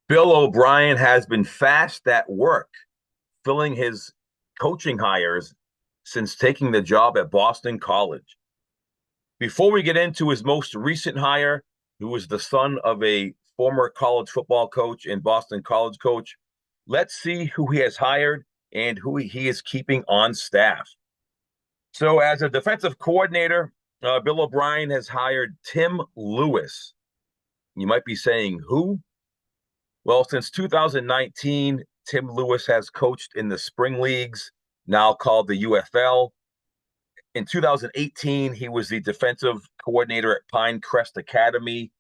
Bill O'Brien has been fast at work, filling his coaching hires since taking the job at Boston College. Before we get into his most recent hire, who was the son of a former college football coach and Boston College coach, let's see who he has hired and who he is keeping on staff. So, as a defensive coordinator, Bill O'Brien has hired Tim Lewis. You might be saying, who? Well, since 2019, Tim Lewis has coached in the spring leagues, now called the UFL. In 2018, he was the defensive coordinator at Pinecrest Academy.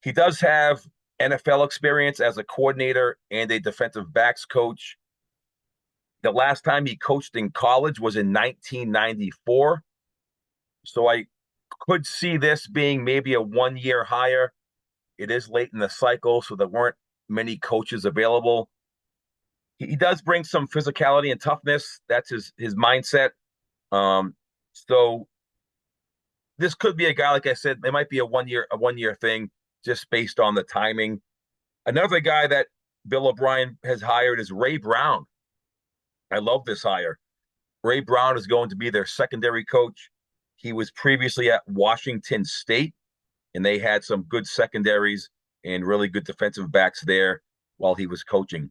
He does have NFL experience as a coordinator and a defensive backs coach. The last time he coached in college was in 1994. So I could see this being maybe a 1 year hire. It is late in the cycle, so there weren't many coaches available. He does bring some physicality and toughness. That's his mindset. Um, so this could be a guy, like I said, it might be a 1 year thing just based on the timing. Another guy that Bill O'Brien has hired is Ray Brown. I love this hire. Ray Brown is going to be their secondary coach. He was previously at Washington State, and they had some good secondaries and really good defensive backs there while he was coaching.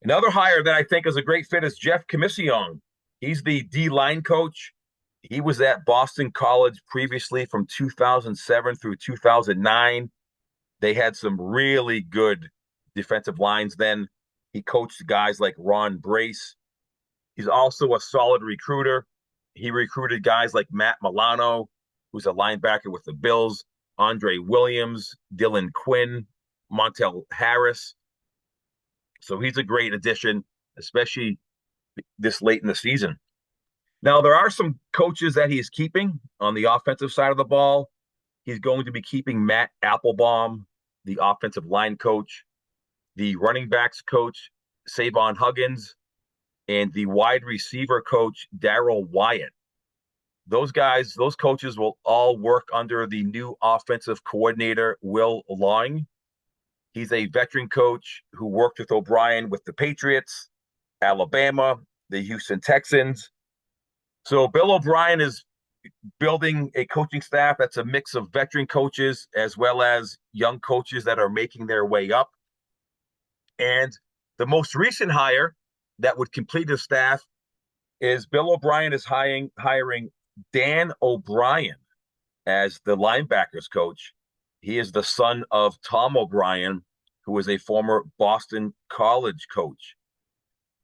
Another hire that I think is a great fit is Jeff Commission. He's the D line coach. He was at Boston College previously from 2007 through 2009. They had some really good defensive lines then. He coached guys like Ron Brace. He's also a solid recruiter. He recruited guys like Matt Milano, who's a linebacker with the Bills, Andre Williams, Dylan Quinn, Montel Harris. So he's a great addition, especially this late in the season. Now, there are some coaches that he's keeping on the offensive side of the ball. He's going to be keeping Matt Applebaum, the offensive line coach, the running backs coach, Savon Huggins, and the wide receiver coach, Daryl Wyatt. Those guys, those coaches will all work under the new offensive coordinator, Will Lawing. He's a veteran coach who worked with O'Brien with the Patriots, Alabama, the Houston Texans. So Bill O'Brien is building a coaching staff that's a mix of veteran coaches as well as young coaches that are making their way up. And the most recent hire that would complete his staff is Bill O'Brien is hiring Dan O'Brien as the linebackers coach. He is the son of Tom O'Brien, who was a former Boston College coach.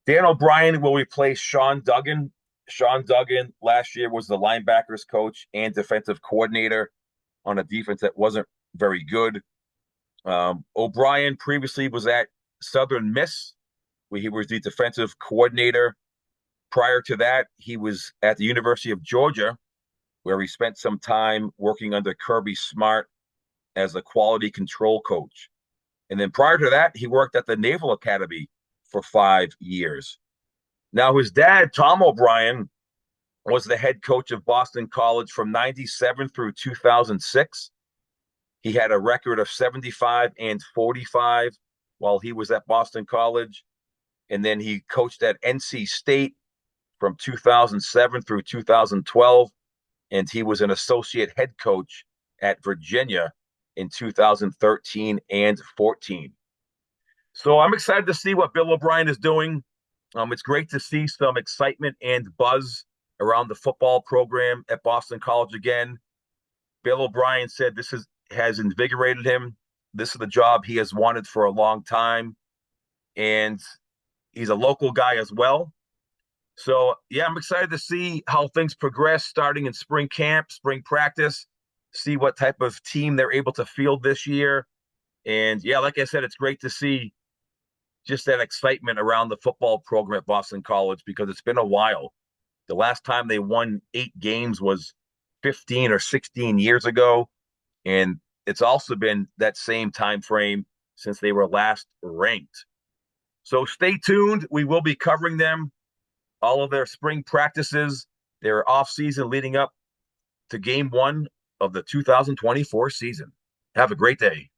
Dan O'Brien will replace Sean Duggan. Sean Duggan last year was the linebackers coach and defensive coordinator on a defense that wasn't very good. O'Brien previously was at Southern Miss, where he was the defensive coordinator. Prior to that, he was at the University of Georgia, where he spent some time working under Kirby Smart as a quality control coach. And then prior to that, he worked at the Naval Academy for 5 years. Now, his dad, Tom O'Brien, was the head coach of Boston College from 97 through 2006. He had a record of 75-45 while he was at Boston College. And then he coached at NC State from 2007 through 2012. And he was an associate head coach at Virginia in 2013 and 14. So I'm excited to see what Bill O'Brien is doing. It's great to see some excitement and buzz around the football program at Boston College again. Bill O'Brien said has invigorated him. This is the job he has wanted for a long time. And he's a local guy as well. So, yeah, I'm excited to see how things progress starting in spring camp, spring practice, see what type of team they're able to field this year. And, yeah, like I said, it's great to see just that excitement around the football program at Boston College because it's been a while. The last time they won 8 games was 15 or 16 years ago. And it's also been that same time frame since they were last ranked. So stay tuned. We will be covering them, all of their spring practices, their off season leading up to game one of the 2024 season. Have a great day.